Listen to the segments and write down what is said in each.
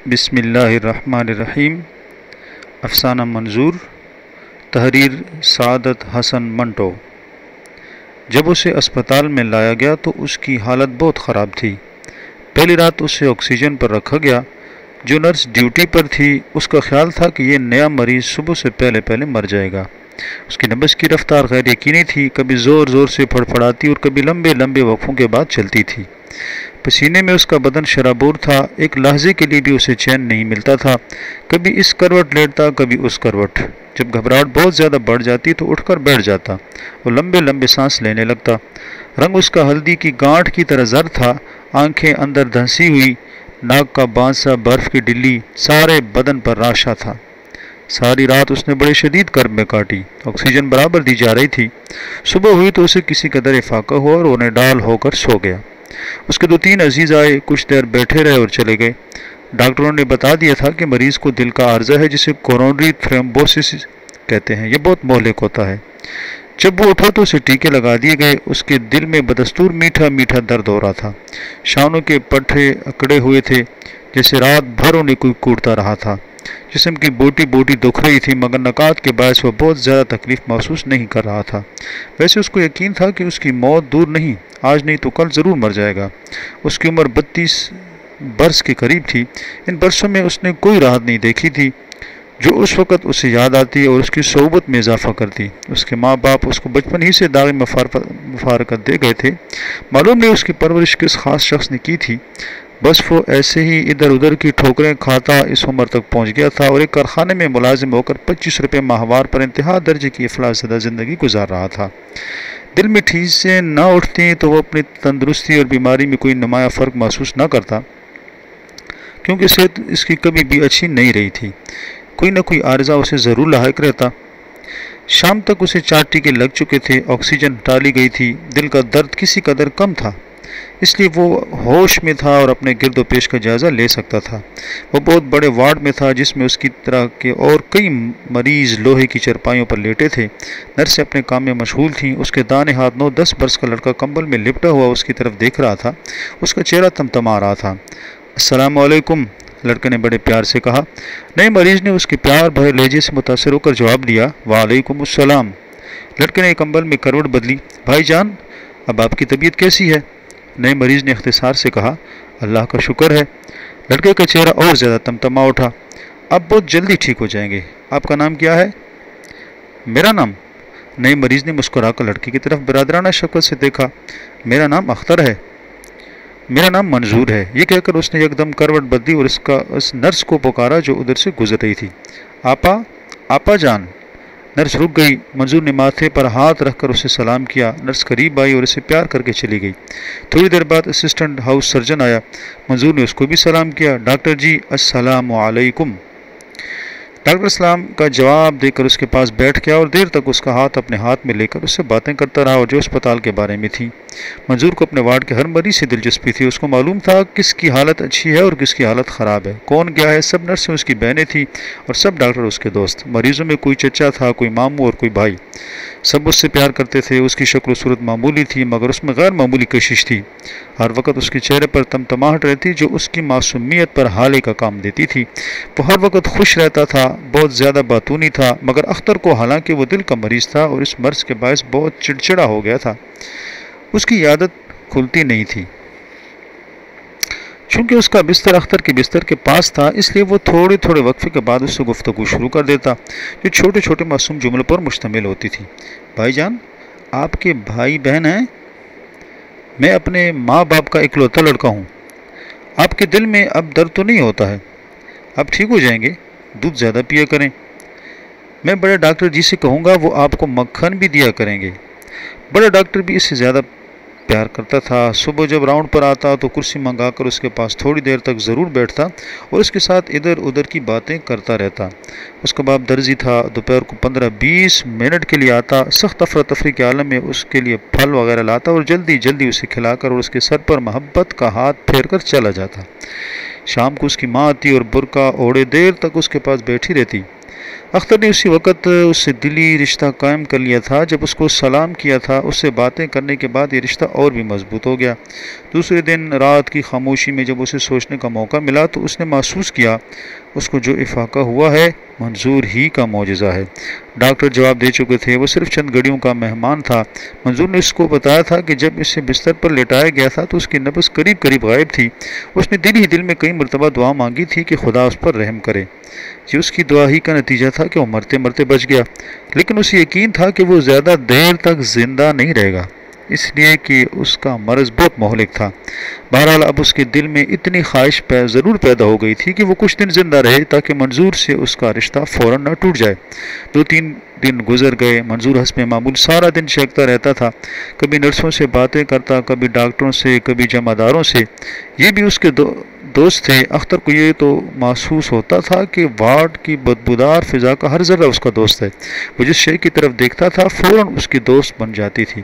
بسم اللہ الرحمن الرحیم۔ افسانہ منظور، تحریر سعادت حسن منٹو۔ جب اسے اسپتال میں لایا گیا تو اس کی حالت بہت خراب تھی۔ پہلی رات اسے آکسیجن پر رکھا گیا۔ جو نرس ڈیوٹی پر تھی اس کا خیال تھا کہ یہ نیا مریض صبح سے پہلے مر جائے گا۔ اس کی نبض کی رفتار غیر یقینی تھی، کبھی زور زور سے پھڑپھڑاتی اور کبھی لمبے وقفوں کے بعد چلتی تھی۔ پسینے میں اس کا بدن شرابور تھا، ایک لحظے کے لیے بھی اسے چین نہیں ملتا تھا، کبھی اس کروٹ لیٹتا کبھی اس کروٹ۔ جب گھبراہٹ بہت زیادہ بڑھ جاتی تو اٹھ کر بیٹھ جاتا اور لمبے سانس لینے لگتا۔ رنگ اس کا ہلدی کی گانٹھ کی طرح زرد تھا، آنکھیں اندر دھنسی ہوئی، ناک کا بانسا برف کی ڈلی سارے بدن پر راشا تھا۔ ساری رات اس نے بڑے شدید کرب میں کاٹی، آکسیجن برابر دی جا رہی تھی۔ صبح ہوئی تو اسے کسی قدر افاقہ ہوا اور رونے ڈال ہو کر سو گیا۔ اس کے 2-3 عزیز آئے، کچھ دیر بیٹھے رہے اور چلے گئے۔ ڈاکٹروں نے بتا دیا تھا کہ مریض کو دل کا عارضہ ہے جسے کورونری تھرومبوسس کہتے ہیں، یہ بہت مہلک ہوتا ہے۔ جب وہ اٹھا تو اسے ٹیکے لگا دیے گئے۔ اس کے دل میں بدستور میٹھا درد ہو رہا تھا، شانوں کے پٹھے اکڑے ہوئے تھے جیسے رات بھر انہیں کوئی کوڑتا رہا تھا۔ جسم کی بوٹی دکھ رہی تھی مگر نکات کے باعث وہ بہت زیادہ تکلیف محسوس نہیں کر رہا تھا۔ ویسے اس کو یقین تھا کہ اس کی موت دور نہیں، آج نہیں تو کل ضرور مر جائے گا۔ اس کی عمر 32 برس کے قریب تھی۔ ان برسوں میں اس نے کوئی راحت نہیں دیکھی تھی جو اس وقت اسے یاد آتی اور اس کی صحبت میں اضافہ کرتی۔ اس کے ماں باپ اس کو بچپن ہی سے داغی مفارقت دے گئے تھے۔ معلوم نہیں اس کی پرورش کس خاص شخص نے کی تھی، بس وہ ایسے ہی ادھر ادھر کی ٹھوکریں کھاتا اس عمر تک پہنچ گیا تھا اور ایک کارخانے میں ملازم ہو کر 25 روپے ماہوار پر انتہا درجے کی افلاس زدہ زندگی گزار رہا تھا۔ دل میں ٹھیسیں نہ اٹھتی تو وہ اپنی تندرستی اور بیماری میں کوئی نمایاں فرق محسوس نہ کرتا، کیونکہ صحت اس کی کبھی بھی اچھی نہیں رہی تھی۔ کوئی نہ کوئی عارضہ اسے ضرور لاحق رہتا۔ شام تک اسے 4 ٹیکے لگ چکے تھے، آکسیجن ڈالی گئی تھی، دل کا درد کسی قدر کم تھا، اس لیے وہ ہوش میں تھا اور اپنے گرد و پیش کا جائزہ لے سکتا تھا۔ وہ بہت بڑے وارڈ میں تھا جس میں اس کی طرح کے اور کئی مریض لوہے کی چرپائیوں پر لیٹے تھے۔ نرسیں اپنے کام میں مشغول تھیں۔ اس کے دانے ہاتھ 9-10 برس کا لڑکا کمبل میں لپٹا ہوا اس کی طرف دیکھ رہا تھا، اس کا چہرہ تمتما رہا تھا۔ السلام علیکم، لڑکے نے بڑے پیار سے کہا۔ نئے مریض نے اس کے پیار بھرے لہجے سے متاثر ہو کر جواب دیا، وعلیکم السلام۔ لڑکے نے کمبل میں کروٹ بدلی، بھائی جان اب آپ کی طبیعت کیسی ہے؟ نئے مریض نے اختصار سے کہا، اللہ کا شکر ہے۔ لڑکے کا چہرہ اور زیادہ تمتما اٹھا، آپ بہت جلدی ٹھیک ہو جائیں گے۔ آپ کا نام کیا ہے؟ میرا نام؟ نئے مریض نے مسکرا کر لڑکے کی طرف برادرانہ شفقت سے دیکھا، میرا نام اختر ہے۔ میرا نام منظور ہے۔ یہ کہہ کر اس نے یکدم کروٹ بدلی اور اس نرس کو پکارا جو ادھر سے گزر رہی تھی، آپا جان۔ نرس رک گئی۔ منظور نے ماتھے پر ہاتھ رکھ کر اسے سلام کیا۔ نرس قریب آئی اور اسے پیار کر کے چلی گئی۔ تھوڑی دیر بعد اسسٹنٹ ہاؤس سرجن آیا۔ منظور نے اس کو بھی سلام کیا، ڈاکٹر جی السلام علیکم۔ ڈاکٹر سلام کا جواب دے کر اس کے پاس بیٹھ گیا اور دیر تک اس کا ہاتھ اپنے ہاتھ میں لے کر اس سے باتیں کرتا رہا اور جو اسپتال کے بارے میں تھی۔ منظور کو اپنے وارڈ کے ہر مریض سے دلچسپی تھی۔ اس کو معلوم تھا کس کی حالت اچھی ہے اور کس کی حالت خراب ہے، کون کیا ہے۔ سب نرسیں اس کی بہنیں تھیں اور سب ڈاکٹر اس کے دوست۔ مریضوں میں کوئی چچا تھا، کوئی ماموں اور کوئی بھائی۔ سب اس سے پیار کرتے تھے۔ اس کی شکل و صورت معمولی تھی مگر اس میں غیر معمولی کشش تھی۔ ہر وقت اس کے چہرے پر تمتماہٹ رہتی جو اس کی معصومیت پر حالے کا کام دیتی تھی۔ وہ ہر وقت خوش رہتا تھا، بہت زیادہ باتونی تھا، مگر اختر کو حالانکہ وہ دل کا مریض تھا اور اس مرض کے باعث بہت چڑچڑا ہو گیا تھا، اس کی عادت کھلتی نہیں تھی۔ چونکہ اس کا بستر اختر کے بستر کے پاس تھا اس لیے وہ تھوڑے وقفے کے بعد اس سے گفتگو شروع کر دیتا جو چھوٹے معصوم جملوں پر مشتمل ہوتی تھی۔ بھائی جان آپ کے بھائی بہن ہیں؟ میں اپنے ماں باپ کا اکلوتا لڑکا ہوں۔ آپ کے دل میں اب درد تو نہیں ہوتا ہے؟ آپ ٹھیک ہو جائیں گے، دودھ زیادہ پیا کریں۔ میں بڑے ڈاکٹر جی سے کہوں گا، وہ آپ کو مکھن بھی دیا کریں گے۔ بڑا ڈاکٹر بھی اس سے زیادہ پیار کرتا تھا۔ صبح جب راؤنڈ پر آتا تو کرسی منگا کر اس کے پاس تھوڑی دیر تک ضرور بیٹھتا اور اس کے ساتھ ادھر ادھر کی باتیں کرتا رہتا۔ اس کا باپ درزی تھا، دوپہر کو 15-20 منٹ کے لیے آتا، سخت افراتفری کے عالم میں اس کے لیے پھل وغیرہ لاتا اور جلدی اسے کھلا کر اور اس کے سر پر محبت کا ہاتھ پھیر کر چلا جاتا۔ شام کو اس کی ماں آتی اور برقع اوڑھے دیر تک اس کے پاس بیٹھی رہتی۔ اختر نے اسی وقت اس سے دلی رشتہ قائم کر لیا تھا جب اس کو سلام کیا تھا۔ اس سے باتیں کرنے کے بعد یہ رشتہ اور بھی مضبوط ہو گیا۔ دوسرے دن رات کی خاموشی میں جب اسے سوچنے کا موقع ملا تو اس نے محسوس کیا اس کو جو افاقہ ہوا ہے منظور ہی کا معجزہ ہے۔ ڈاکٹر جواب دے چکے تھے، وہ صرف چند گھڑیوں کا مہمان تھا۔ منظور نے اس کو بتایا تھا کہ جب اسے بستر پر لٹایا گیا تھا تو اس کی نبض قریب قریب غائب تھی۔ اس نے دل ہی دل میں کئی مرتبہ دعا مانگی تھی کہ خدا اس پر رحم کرے۔ یہ اس کی دعا ہی کا نتیجہ تھا کہ وہ مرتے مرتے بچ گیا، لیکن اسے یقین تھا کہ وہ زیادہ دیر تک زندہ نہیں رہے گا، اس لیے کہ اس کا مرض بہت مہلک تھا۔ بہرحال اب اس کے دل میں اتنی خواہش ضرور پیدا ہو گئی تھی کہ وہ کچھ دن زندہ رہے تاکہ منظور سے اس کا رشتہ فوراً نہ ٹوٹ جائے۔ 2-3 دن گزر گئے۔ منظور حسب معمول سارا دن چہکتا رہتا تھا، کبھی نرسوں سے باتیں کرتا، کبھی ڈاکٹروں سے، کبھی جمع داروں سے۔ یہ بھی اس کے دوست تھے۔ اختر کو یہ تو محسوس ہوتا تھا کہ وارڈ کی بدبودار فضا کا ہر ذرہ اس کا دوست ہے۔ وہ جس شے کی طرف دیکھتا تھا فوراً اس کی دوست بن جاتی تھی۔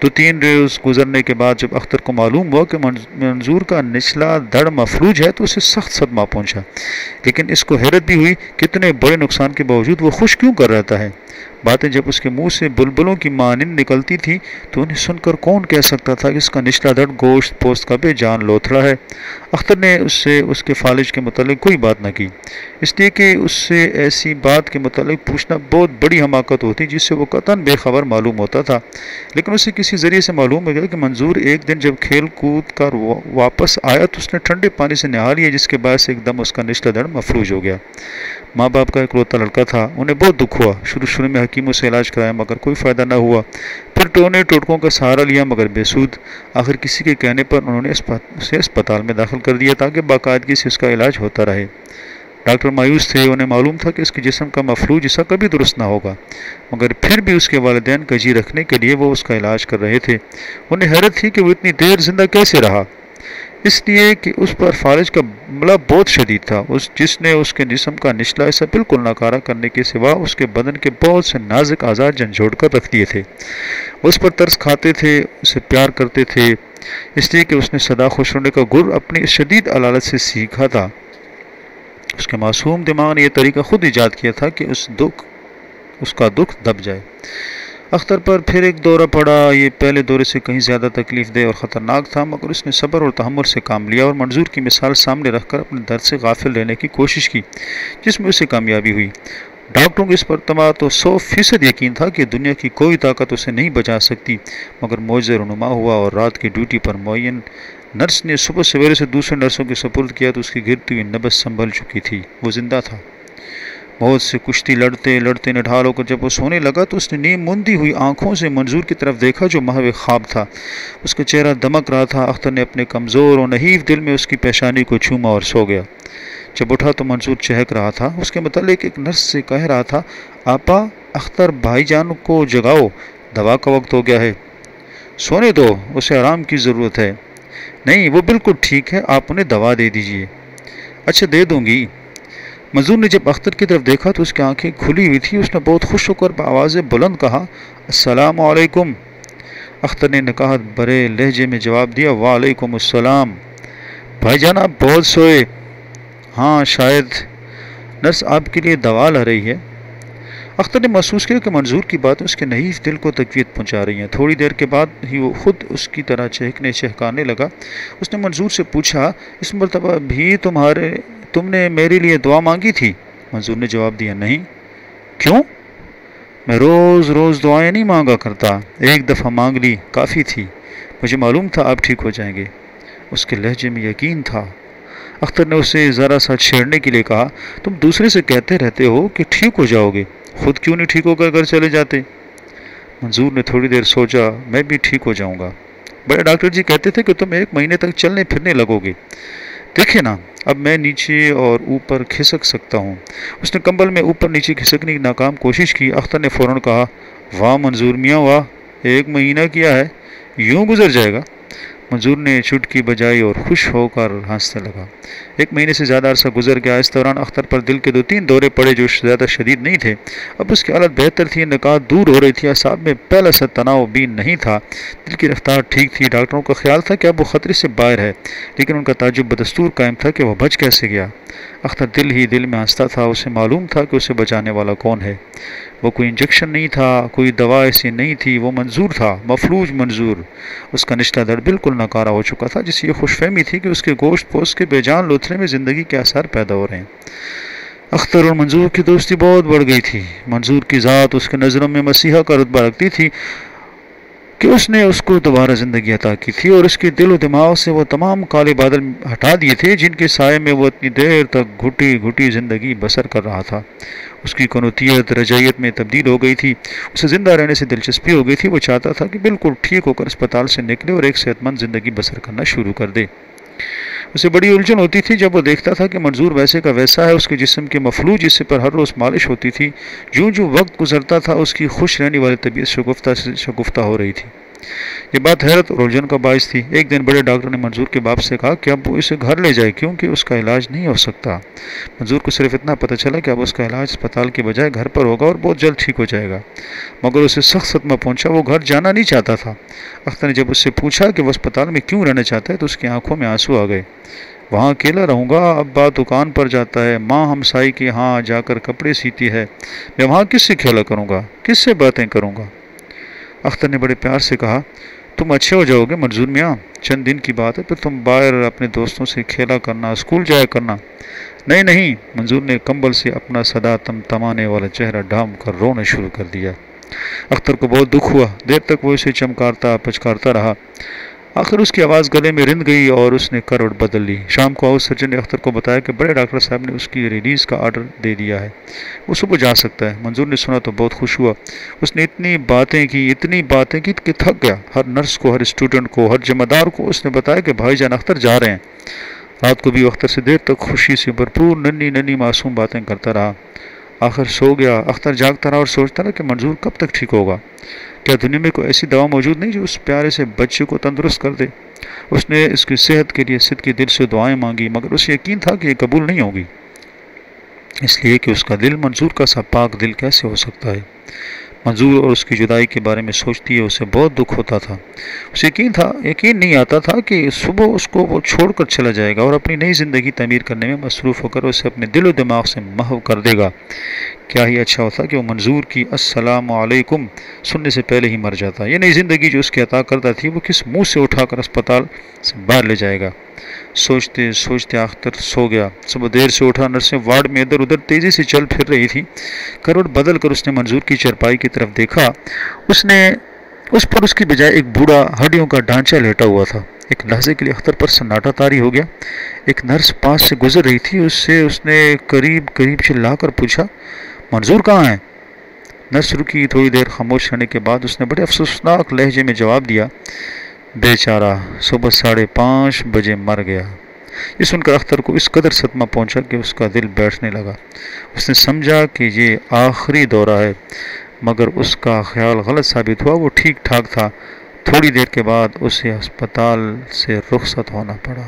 2-3 روز گزرنے کے بعد جب اختر کو معلوم ہوا کہ منظور کا نچلا دھڑ مفلوج ہے تو اسے سخت صدمہ پہنچا، لیکن اس کو حیرت بھی ہوئی کہ اتنے بڑے نقصان کے باوجود وہ خوش کیوں کر رہتا ہے۔ باتیں جب اس کے منہ سے بلبلوں کی مانند نکلتی تھی تو انہیں سن کر کون کہہ سکتا تھا کہ اس کا نچلا دھڑ گوشت پوست کا بے جان لوتھڑا ہے۔ اختر نے اس سے اس کے فالج کے متعلق کوئی بات نہ کی، اس لیے کہ اس سے ایسی بات کے متعلق پوچھنا بہت بڑی حماقت ہوتی جس سے وہ قطعاً بے خبر معلوم ہوتا تھا۔ لیکن اسے کسی ذریعے سے معلوم ہو گیا کہ منظور ایک دن جب کھیل کود کر واپس آیا تو اس نے ٹھنڈے پانی سے نہا لیا، جس کے باعث ایک دم اس کا نچلا دھڑ مفلوج ہو گیا۔ ماں باپ کا اکلوتا لڑکا تھا، انہیں بہت دکھ ہوا۔ شروع میں حکیموں سے علاج کرایا مگر کوئی فائدہ نہ ہوا، پھر ٹونے ٹوٹکوں کا سہارا لیا مگر بے سود۔ آخر کسی کے کہنے پر انہوں نے اسے اسپتال میں داخل کر دیا تاکہ باقاعدگی سے اس کا علاج ہوتا رہے۔ ڈاکٹر مایوس تھے، انہیں معلوم تھا کہ اس کے جسم کا مفلوج حصہ کبھی درست نہ ہوگا، مگر پھر بھی اس کے والدین کا جی رکھنے کے لیے وہ اس کا علاج کر رہے تھے۔ انہیں حیرت تھی کہ وہ اتنی دیر زندہ کیسے رہا، اس لیے کہ اس پر فالج کا حملہ بہت شدید تھا، جس نے اس کے جسم کا نچلا حصہ بالکل ناکارہ کرنے کے سوا اس کے بدن کے بہت سے نازک اعضاء جھنجھوڑ کر رکھ دیے تھے۔ وہ اس پر ترس کھاتے تھے، اسے پیار کرتے تھے، اس لیے کہ اس نے سدا خوش ہونے کا گر اپنی اس شدید علالت سے سیکھا تھا۔ اس کے معصوم دماغ نے یہ طریقہ خود ایجاد کیا تھا کہ اس کا دکھ دب جائے۔ اختر پر پھر ایک دورہ پڑا، یہ پہلے دورے سے کہیں زیادہ تکلیف دہ اور خطرناک تھا، مگر اس نے صبر اور تحمل سے کام لیا اور منظور کی مثال سامنے رکھ کر اپنے درد سے غافل رہنے کی کوشش کی، جس میں اسے کامیابی ہوئی۔ ڈاکٹروں کو اس پر تو 100% یقین تھا کہ دنیا کی کوئی طاقت اسے نہیں بچا سکتی، مگر معجزہ رونما ہوا اور رات کی ڈیوٹی پر معین نرس نے صبح سویرے سے دوسرے نرسوں کے سپرد کیا تو اس کی گرتی ہوئی نبض سنبھل چکی تھی، وہ زندہ تھا۔ موت سے کشتی لڑتے لڑتے نڈھال ہو کر جب وہ سونے لگا تو اس نے نیم مندی ہوئی آنکھوں سے منظور کی طرف دیکھا جو محو خواب تھا۔ اس کا چہرہ دمک رہا تھا۔ اختر نے اپنے کمزور اور نحیف دل میں اس کی پیشانی کو چھوما اور سو گیا۔ جب اٹھا تو منظور چہک رہا تھا۔ اس کے متعلق ایک نرس سے کہہ رہا تھا، آپا اختر بھائی جان کو جگاؤ، دوا کا وقت ہو گیا ہے، سونے دو، اسے آرام کی ضرورت ہے۔ نہیں، وہ بالکل ٹھیک ہے، آپ انہیں دوا دے دیجئے۔ اچھا، دے دوں گی۔ منظور نے جب اختر کی طرف دیکھا تو اس کی آنکھیں کھلی ہوئی تھی۔ اس نے بہت خوش ہو کر بآواز بلند کہا، السلام علیکم۔ اختر نے نکاحت برے لہجے میں جواب دیا، وعلیکم السلام۔ بھائی جان آپ بہت سوئے؟ ہاں شاید، نرس آپ کے لیے دوا لا رہی ہے۔ اختر نے محسوس کیا کہ منظور کی باتیں اس کے نحیف دل کو تقویت پہنچا رہی ہیں۔ تھوڑی دیر کے بعد ہی وہ خود اس کی طرح چہکانے لگا۔ اس نے منظور سے پوچھا، اس مرتبہ بھی تم نے میرے لیے دعا مانگی تھی؟ منظور نے جواب دیا، نہیں۔ کیوں؟ میں روز روز دعائیں نہیں مانگا کرتا، ایک دفعہ مانگ لی کافی تھی، مجھے معلوم تھا آپ ٹھیک ہو جائیں گے۔ اس کے لہجے میں یقین تھا۔ اختر نے اسے ذرا سا چھیڑنے کے لیے کہا، تم دوسرے سے کہتے رہتے ہو کہ ٹھیک ہو جاؤ گے، خود کیوں نہیں ٹھیک ہو کر گھر چلے جاتے؟ منظور نے تھوڑی دیر سوچا، میں بھی ٹھیک ہو جاؤں گا، بڑے ڈاکٹر جی کہتے تھے کہ تم 1 مہینے تک چلنے پھرنے لگو گے، دیکھیں نا اب میں نیچے اور اوپر کھسک سکتا ہوں۔ اس نے کمبل میں اوپر نیچے کھسکنے کی ناکام کوشش کی۔ اختر نے فوراً کہا، واہ منظور میاں واہ، 1 مہینہ کیا ہے، یوں گزر جائے گا۔ منظور نے چٹکی بجائی اور خوش ہو کر ہنسنے لگا۔ 1 مہینے سے زیادہ عرصہ گزر گیا۔ اس دوران اختر پر دل کے 2-3 دورے پڑے جو زیادہ شدید نہیں تھے۔ اب اس کی حالت بہتر تھی، نکات دور ہو رہی تھی، اعصاب میں پہلا سا تناؤ بھی نہیں تھا، دل کی رفتار ٹھیک تھی۔ ڈاکٹروں کا خیال تھا کہ اب وہ خطرے سے باہر ہے، لیکن ان کا تعجب بدستور قائم تھا کہ وہ بچ کیسے گیا۔ اختر دل ہی دل میں ہنستا تھا، اسے معلوم تھا کہ اسے بچانے والا کون ہے۔ وہ کوئی انجیکشن نہیں تھا، کوئی دوا ایسی نہیں تھی، وہ منظور تھا، مفلوج منظور۔ اس کا نچلا دھڑ بالکل ناکارہ ہو چکا تھا، جس یہ خوش فہمی تھی کہ اس کے گوشت پوست کے بے جان لوتھڑے میں زندگی کے آثار پیدا ہو رہے ہیں۔ اختر اور منظور کی دوستی بہت بڑھ گئی تھی۔ منظور کی ذات اس کے نظروں میں مسیحا کا رتبہ رکھتی تھی کہ اس نے اس کو دوبارہ زندگی عطا کی تھی، اور اس کے دل و دماغ سے وہ تمام کالے بادل ہٹا دیے تھے جن کے سائے میں وہ اتنی دیر تک گھٹی گھٹی زندگی بسر کر رہا تھا۔ اس کی قنوتیت رجعیت میں تبدیل ہو گئی تھی، اسے زندہ رہنے سے دلچسپی ہو گئی تھی۔ وہ چاہتا تھا کہ بالکل ٹھیک ہو کر اسپتال سے نکلے اور ایک صحت مند زندگی بسر کرنا شروع کر دے۔ اسے بڑی الجھن ہوتی تھی جب وہ دیکھتا تھا کہ منظور ویسے کا ویسا ہے، اس کے جسم کے مفلوج حصے پر ہر روز مالش ہوتی تھی۔ جوں جوں وقت گزرتا تھا اس کی خوش رہنے والی طبیعت شگفتہ ہو رہی تھی۔ یہ بات حیرت اور الجھن کا باعث تھی۔ ایک دن بڑے ڈاکٹر نے منظور کے باپ سے کہا کہ اب وہ اسے گھر لے جائے کیونکہ اس کا علاج نہیں ہو سکتا۔ منظور کو صرف اتنا پتہ چلا کہ اب اس کا علاج اسپتال کے بجائے گھر پر ہوگا اور بہت جلد ٹھیک ہو جائے گا، مگر اسے سخت صدمہ پہنچا۔ وہ گھر جانا نہیں چاہتا تھا۔ اختر نے جب اس سے پوچھا کہ وہ اسپتال میں کیوں رہنا چاہتا ہے تو اس کی آنکھوں میں آنسو آ گئے۔ وہاں اکیلا رہوں گا، ابا دکان پر جاتا ہے، ماں ہمسائی کے ہاں جا کر کپڑے سیتی ہے، میں وہاں کس سے کھیلا کروں گا، کس سے باتیں کروں گا؟ اختر نے بڑے پیار سے کہا، تم اچھے ہو جاؤ گے منظور میاں، چند دن کی بات ہے، پھر تم باہر اپنے دوستوں سے کھیلا کرنا، اسکول جایا کرنا۔ نہیں نہیں، منظور نے کمبل سے اپنا صدا تمانے والا چہرہ ڈھانپ کر رونا شروع کر دیا۔ اختر کو بہت دکھ ہوا، دیر تک وہ اسے چمکارتا پچکارتا رہا۔ آخر اس کی آواز گلے میں رند گئی اور اس نے کروٹ بدل لی۔ شام کو ہاؤس سرجن نے اختر کو بتایا کہ بڑے ڈاکٹر صاحب نے اس کی ریلیز کا آرڈر دے دیا ہے، وہ صبح جا سکتا ہے۔ منظور نے سنا تو بہت خوش ہوا۔ اس نے اتنی باتیں کی کہ تھک گیا۔ ہر نرس کو، ہر اسٹوڈنٹ کو، ہر ذمہ دار کو اس نے بتایا کہ بھائی جان اختر جا رہے ہیں۔ رات کو بھی اختر سے دیر تک خوشی سے بھرپور ننھی معصوم باتیں کرتا رہا۔ آخر سو گیا۔ اختر جاگتا رہا اور سوچتا رہا کہ منظور کب تک ٹھیک ہوگا۔ کیا دنیا میں کوئی ایسی دوا موجود نہیں جو اس پیارے سے بچے کو تندرست کر دے؟ اس نے اس کی صحت کے لیے صدقے دل سے دعائیں مانگی، مگر اسے یقین تھا کہ یہ قبول نہیں ہوگی، اس لیے کہ اس کا دل منظور کا سا پاک دل کیسے ہو سکتا ہے۔ منظور اور اس کی جدائی کے بارے میں سوچتی ہے اسے بہت دکھ ہوتا تھا۔ اسے یقین نہیں آتا تھا کہ صبح اس کو وہ چھوڑ کر چلا جائے گا اور اپنی نئی زندگی تعمیر کرنے میں مصروف ہو کر اسے اپنے دل و دماغ سے محو کر دے گا۔ کیا ہی اچھا ہوتا کہ وہ منظور کی السلام علیکم سننے سے پہلے ہی مر جاتا۔ یہ نئی زندگی جو اس کی عطا کردہ تھی وہ کس منہ سے اٹھا کر اسپتال سے باہر لے جائے گا؟ سوچتے سوچتے اختر سو گیا۔ صبح دیر سے اٹھا، نرسیں وارڈ میں ادھر ادھر تیزی سے چل پھر رہی تھی۔ کروٹ بدل کر اس نے منظور کی چرپائی کی طرف دیکھا۔ اس پر اس کی بجائے ایک بوڑھا ہڈیوں کا ڈھانچہ لیٹا ہوا تھا۔ ایک لحظے کے لیے اختر پر سناٹا طاری ہو گیا۔ ایک نرس پاس سے گزر رہی تھی، اس نے قریب چلا کر پوچھا، منظور کہاں ہے؟ نرس رکی، تھوڑی دیر خاموش رہنے کے بعد اس نے بڑے افسوسناک لہجے میں جواب دیا، بیچارہ صبح 5:30 بجے مر گیا۔ یہ سن کر اختر کو اس قدر صدمہ پہنچا کہ اس کا دل بیٹھنے لگا۔ اس نے سمجھا کہ یہ آخری دورہ ہے، مگر اس کا خیال غلط ثابت ہوا، وہ ٹھیک ٹھاک تھا۔ تھوڑی دیر کے بعد اسے ہسپتال سے رخصت ہونا پڑا۔